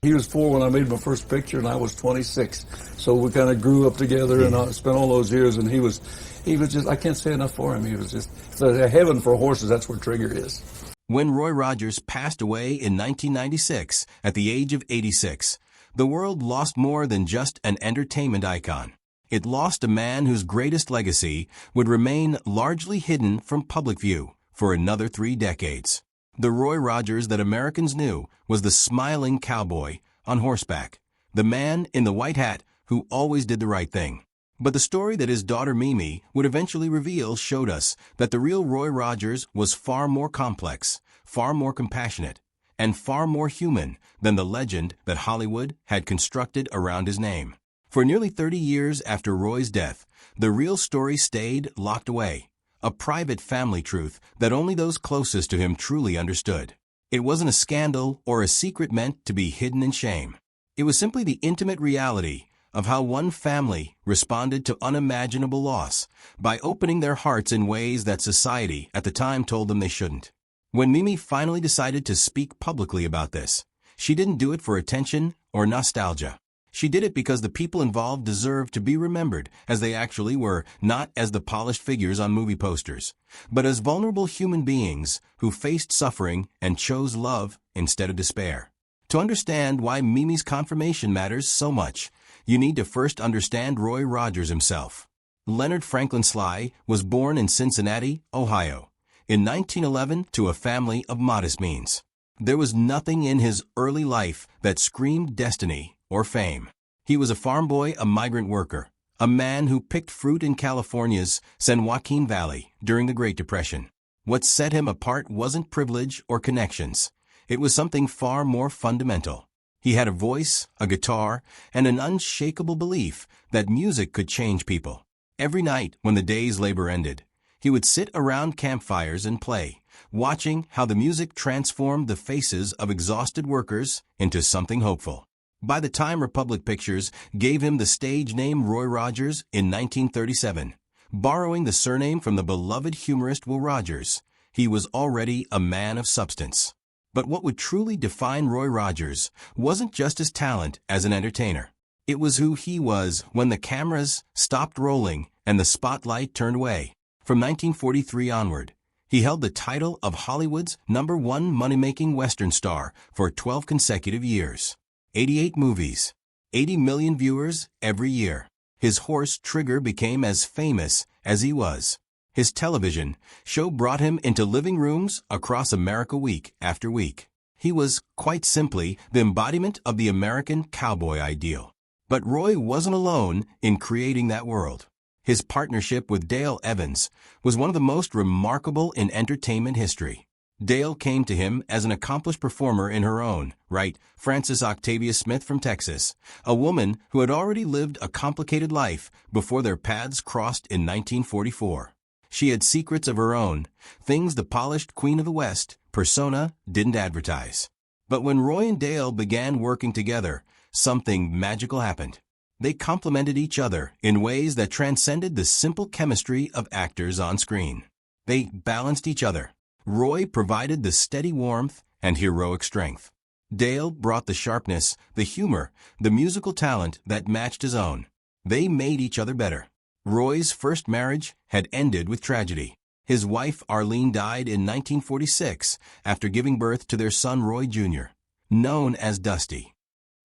He was 4 when I made my first picture, and I was 26. So we kind of grew up together, and I spent all those years. And he was just, I can't say enough for him. He was just, it's a heaven for horses. That's where Trigger is. When Roy Rogers passed away in 1996 at the age of 86, the world lost more than just an entertainment icon. It lost a man whose greatest legacy would remain largely hidden from public view for another 3 decades. The Roy Rogers that Americans knew was the smiling cowboy on horseback, the man in the white hat who always did the right thing. But the story that his daughter Mimi would eventually reveal showed us that the real Roy Rogers was far more complex, far more compassionate, and far more human than the legend that Hollywood had constructed around his name. For nearly 30 years after Roy's death, the real story stayed locked away, a private family truth that only those closest to him truly understood. It wasn't a scandal or a secret meant to be hidden in shame. It was simply the intimate reality of how one family responded to unimaginable loss by opening their hearts in ways that society at the time told them they shouldn't. When Mimi finally decided to speak publicly about this, she didn't do it for attention or nostalgia. She did it because the people involved deserved to be remembered as they actually were, not as the polished figures on movie posters, but as vulnerable human beings who faced suffering and chose love instead of despair. To understand why Mimi's confirmation matters so much, you need to first understand Roy Rogers himself. Leonard Franklin Sly was born in Cincinnati, Ohio, in 1911 to a family of modest means. There was nothing in his early life that screamed destiny or fame. He was a farm boy, a migrant worker, a man who picked fruit in California's San Joaquin Valley during the Great Depression. What set him apart wasn't privilege or connections. It was something far more fundamental. He had a voice, a guitar, and an unshakable belief that music could change people. Every night when the day's labor ended, he would sit around campfires and play, watching how the music transformed the faces of exhausted workers into something hopeful. By the time Republic Pictures gave him the stage name Roy Rogers in 1937, borrowing the surname from the beloved humorist Will Rogers, he was already a man of substance. But what would truly define Roy Rogers wasn't just his talent as an entertainer. It was who he was when the cameras stopped rolling and the spotlight turned away. From 1943 onward, he held the title of Hollywood's #1 money-making Western star for 12 consecutive years. 88 movies, 80 million viewers every year. His horse Trigger became as famous as he was. His television show brought him into living rooms across America week after week. He was, quite simply, the embodiment of the American cowboy ideal. But Roy wasn't alone in creating that world. His partnership with Dale Evans was one of the most remarkable in entertainment history. Dale came to him as an accomplished performer in her own right, Frances Octavia Smith from Texas, a woman who had already lived a complicated life before their paths crossed in 1944. She had secrets of her own, things the polished Queen of the West persona didn't advertise. But when Roy and Dale began working together, something magical happened. They complemented each other in ways that transcended the simple chemistry of actors on screen. They balanced each other. Roy provided the steady warmth and heroic strength. Dale brought the sharpness, the humor, the musical talent that matched his own. They made each other better. Roy's first marriage had ended with tragedy. His wife Arlene died in 1946 after giving birth to their son Roy Jr., known as Dusty.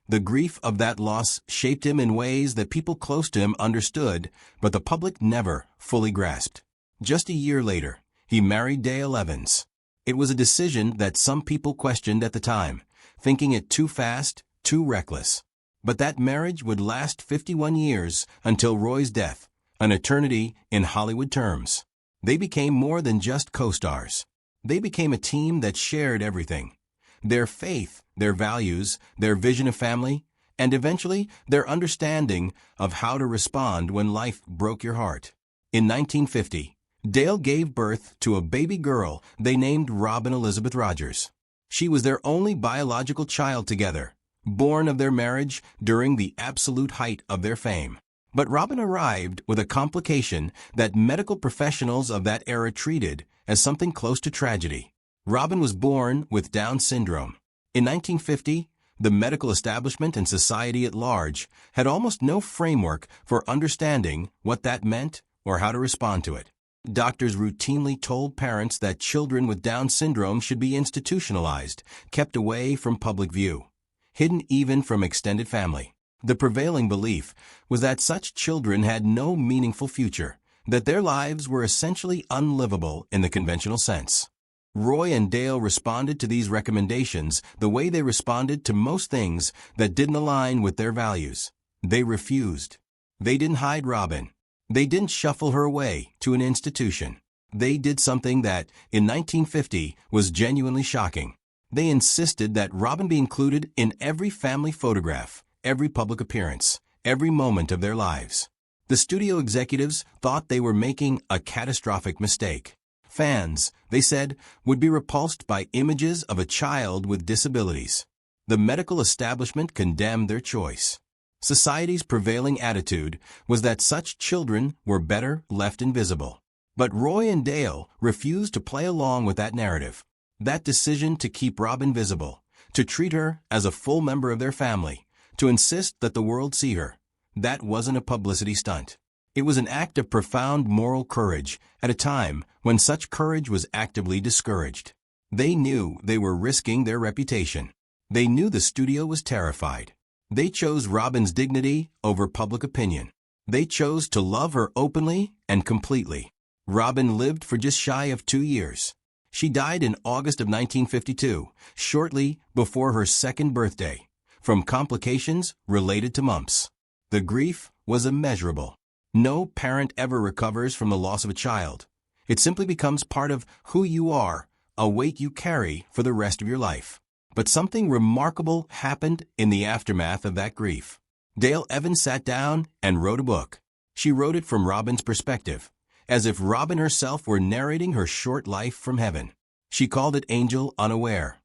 The grief of that loss shaped him in ways that people close to him understood, but the public never fully grasped. Just a year later, he married Dale Evans. It was a decision that some people questioned at the time, thinking it too fast, too reckless. But that marriage would last 51 years until Roy's death, an eternity in Hollywood terms. They became more than just co-stars. They became a team that shared everything. Their faith, their values, their vision of family, and eventually their understanding of how to respond when life broke your heart. In 1950, Dale gave birth to a baby girl they named Robin Elizabeth Rogers. She was their only biological child together, born of their marriage during the absolute height of their fame. But Robin arrived with a complication that medical professionals of that era treated as something close to tragedy. Robin was born with Down syndrome. In 1950, The medical establishment and society at large had almost no framework for understanding what that meant or how to respond to it. Doctors routinely told parents that children with Down syndrome should be institutionalized, kept away from public view, hidden even from extended family. The prevailing belief was that such children had no meaningful future, that their lives were essentially unlivable in the conventional sense. Roy and Dale responded to these recommendations the way they responded to most things that didn't align with their values. They refused. They didn't hide Robin. They didn't shuffle her away to an institution. They did something that, in 1950, was genuinely shocking. They insisted that Robin be included in every family photograph, every public appearance, every moment of their lives. The studio executives thought they were making a catastrophic mistake. Fans, they said, would be repulsed by images of a child with disabilities. The medical establishment condemned their choice. Society's prevailing attitude was that such children were better left invisible. But Roy and Dale refused to play along with that narrative. That decision to keep Robin visible, to treat her as a full member of their family, to insist that the world see her, that wasn't a publicity stunt. It was an act of profound moral courage at a time when such courage was actively discouraged. They knew they were risking their reputation. They knew the studio was terrified. They chose Robin's dignity over public opinion. They chose to love her openly and completely. Robin lived for just shy of 2 years. She died in August of 1952, shortly before her second birthday, from complications related to mumps. The grief was immeasurable. No parent ever recovers from the loss of a child. It simply becomes part of who you are, a weight you carry for the rest of your life. But something remarkable happened in the aftermath of that grief. Dale Evans sat down and wrote a book. She wrote it from Robin's perspective, as if Robin herself were narrating her short life from heaven. She called it Angel Unaware.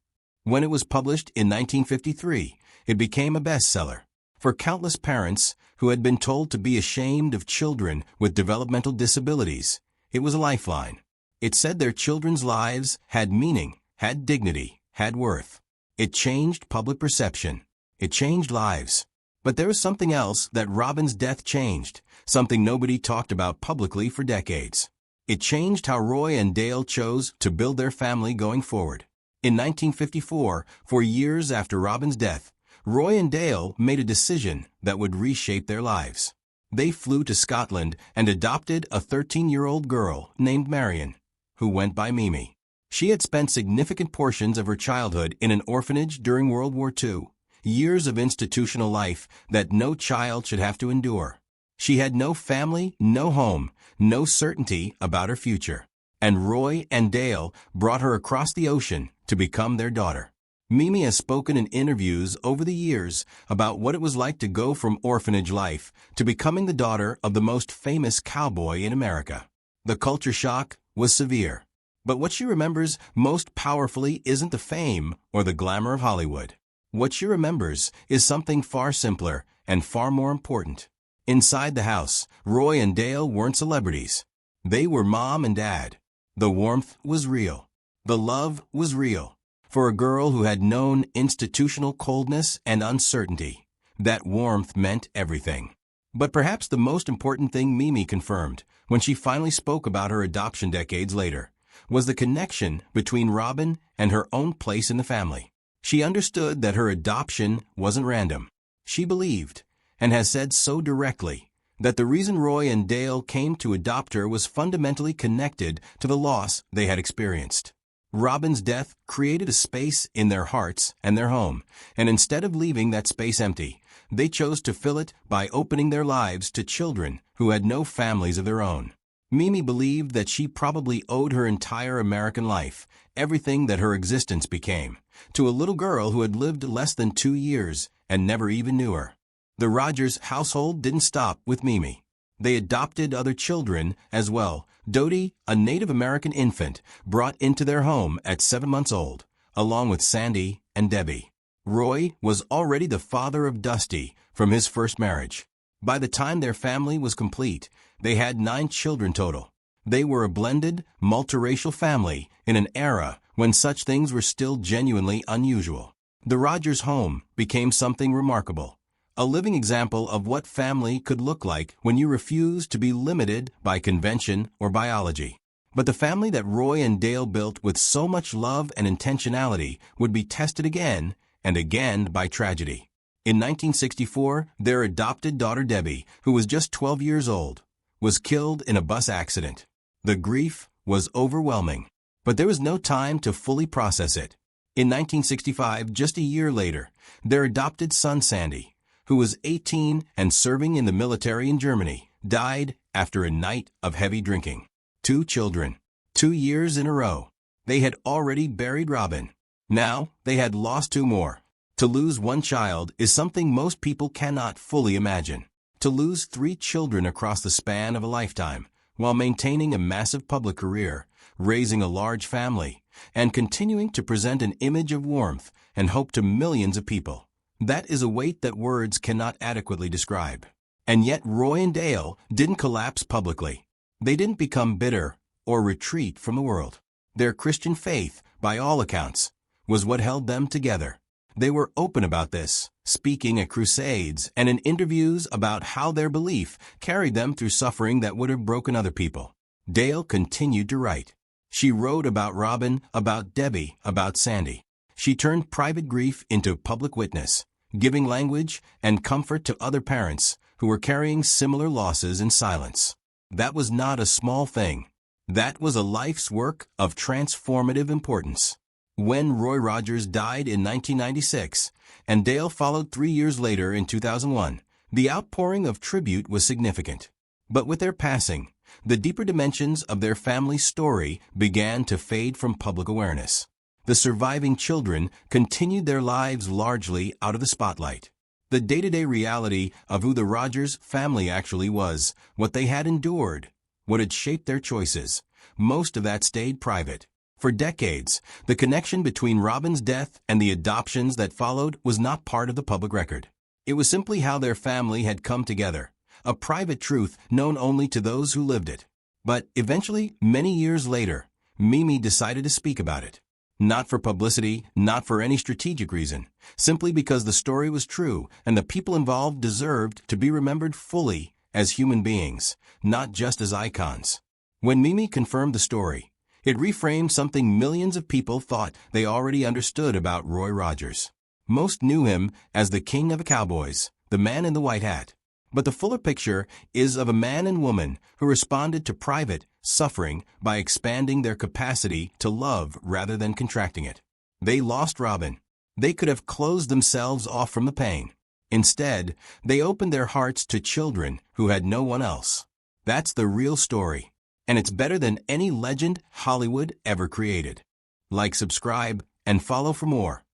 When it was published in 1953, it became a bestseller. For countless parents who had been told to be ashamed of children with developmental disabilities, it was a lifeline. It said their children's lives had meaning, had dignity, had worth. It changed public perception. It changed lives. But there was something else that Robin's death changed, something nobody talked about publicly for decades. It changed how Roy and Dale chose to build their family going forward. In 1954, 4 years after Robin's death, Roy and Dale made a decision that would reshape their lives. They flew to Scotland and adopted a 13-year-old girl named Marion, who went by Mimi. She had spent significant portions of her childhood in an orphanage during World War II, years of institutional life that no child should have to endure. She had no family, no home, no certainty about her future. And Roy and Dale brought her across the ocean to become their daughter. Mimi has spoken in interviews over the years about what it was like to go from orphanage life to becoming the daughter of the most famous cowboy in America. The culture shock was severe. But what she remembers most powerfully isn't the fame or the glamour of Hollywood. What she remembers is something far simpler and far more important. Inside the house, Roy and Dale weren't celebrities. They were mom and dad. The warmth was real. The love was real. For a girl who had known institutional coldness and uncertainty, that warmth meant everything. But perhaps the most important thing Mimi confirmed when she finally spoke about her adoption decades later was the connection between Robin and her own place in the family. She understood that her adoption wasn't random. She believed, and has said so directly, that the reason Roy and Dale came to adopt her was fundamentally connected to the loss they had experienced. Robin's death created a space in their hearts and their home, and instead of leaving that space empty, they chose to fill it by opening their lives to children who had no families of their own. Mimi believed that she probably owed her entire American life, everything that her existence became, to a little girl who had lived less than 2 years and never even knew her. The Rogers household didn't stop with Mimi. They adopted other children as well. Dodie, a Native American infant, brought into their home at 7 months old, along with Sandy and Debbie. Roy was already the father of Dusty from his first marriage. By the time their family was complete, they had 9 children total. They were a blended, multiracial family in an era when such things were still genuinely unusual. The Rogers home became something remarkable, a living example of what family could look like when you refuse to be limited by convention or biology. But the family that Roy and Dale built with so much love and intentionality would be tested again and again by tragedy. In 1964, their adopted daughter Debbie, who was just 12 years old, was killed in a bus accident. The grief was overwhelming, but there was no time to fully process it. In 1965, just a year later, their adopted son Sandy, who was 18 and serving in the military in Germany, died after a night of heavy drinking. 2 children, 2 years in a row. They had already buried Robin. Now they had lost 2 more. To lose 1 child is something most people cannot fully imagine. To lose 3 children across the span of a lifetime, while maintaining a massive public career, raising a large family, and continuing to present an image of warmth and hope to millions of people. That is a weight that words cannot adequately describe. And yet Roy and Dale didn't collapse publicly. They didn't become bitter or retreat from the world. Their Christian faith, by all accounts, was what held them together. They were open about this, speaking at crusades and in interviews about how their belief carried them through suffering that would have broken other people. Dale continued to write. She wrote about Robin, about Debbie, about Sandy. She turned private grief into public witness, giving language and comfort to other parents who were carrying similar losses in silence. That was not a small thing. That was a life's work of transformative importance. When Roy Rogers died in 1996, and Dale followed 3 years later in 2001, the outpouring of tribute was significant. But with their passing, the deeper dimensions of their family's story began to fade from public awareness. The surviving children continued their lives largely out of the spotlight. The day-to-day reality of who the Rogers family actually was, what they had endured, what had shaped their choices, most of that stayed private. For decades, the connection between Robin's death and the adoptions that followed was not part of the public record. It was simply how their family had come together, a private truth known only to those who lived it. But eventually, many years later, Mimi decided to speak about it. Not for publicity, not for any strategic reason, simply because the story was true and the people involved deserved to be remembered fully as human beings, not just as icons. When Mimi confirmed the story, it reframed something millions of people thought they already understood about Roy Rogers. Most knew him as the king of the Cowboys, the man in the white hat. But the fuller picture is of a man and woman who responded to private suffering by expanding their capacity to love rather than contracting it. They lost Robin. They could have closed themselves off from the pain. Instead, they opened their hearts to children who had no one else. That's the real story, and it's better than any legend Hollywood ever created. Like, subscribe, and follow for more.